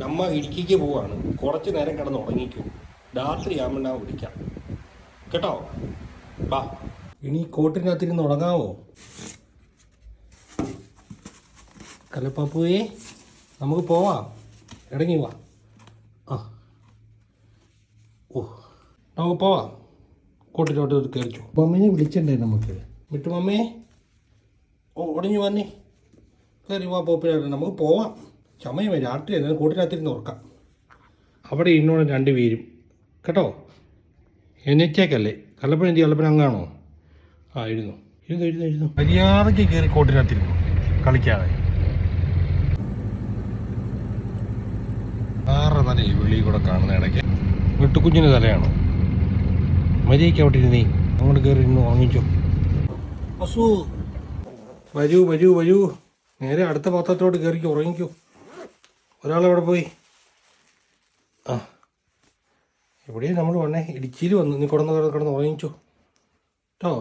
അമ്മ ഇടുക്കിക്ക് പോവാണ്. കുറച്ച് നേരം കിടന്ന് ഉറങ്ങിക്കും. രാത്രിയാകുമ്പോൾ ഞാൻ വിളിക്കാം കേട്ടോ. വാ, ഇനി കോട്ടിനകത്തിരുന്ന് ഉറങ്ങാവോ? കലപ്പാപ്പുവേ, നമുക്ക് പോവാം. ഇറങ്ങി വാ. ആ, ഓ, നമുക്ക് പോവാം. കോട്ടിലോട്ട് കയറിച്ചു. മമ്മീനെ വിളിച്ചിട്ടുണ്ടേ നമുക്ക്. വിട്ടു മമ്മേ. ഓ, ഒടിഞ്ഞു വന്നേ. കയറി വാ പോപ്പിലാണ്. നമുക്ക് പോവാം. സമയമേ രാത്രി എന്നാൽ കൂട്ടിനകത്തിരുന്ന് ഓർക്കാം. അവിടെ ഇന്നോളം 2 പേരും കേട്ടോ. എന്നേച്ചേക്കല്ലേ. കല്ലപ്പന എന്തി? കല്ലപ്പന അങ്ങാണോ? ആ, ഇരുന്നു മര്യാദയ്ക്ക് കയറി കോട്ടിനകത്തിരുന്നു കളിക്കാതെ. ആറ് തല ഈ വെളിയിൽ കൂടെ കാണുന്ന ഇടയ്ക്ക് വെട്ടുകുഞ്ഞിൻ്റെ തലയാണോ? മര്യാദയ്ക്ക് അവിടെ ഇരുന്നേ. അങ്ങോട്ട് കയറി ഇരുന്ന് ഉറങ്ങിച്ചോ. അസു, വരൂ. നേരെ അടുത്ത പാത്രത്തോട്ട് കയറിക്കോ, ഉറങ്ങിക്കോ. ഒരാളെവിടെ പോയി? ആ, എവിടെയും നമ്മൾ വന്നേ. ഇടുക്കിയിൽ വന്നു. നീ കിടന്ന് ഉറങ്ങിച്ചോ കേട്ടോ.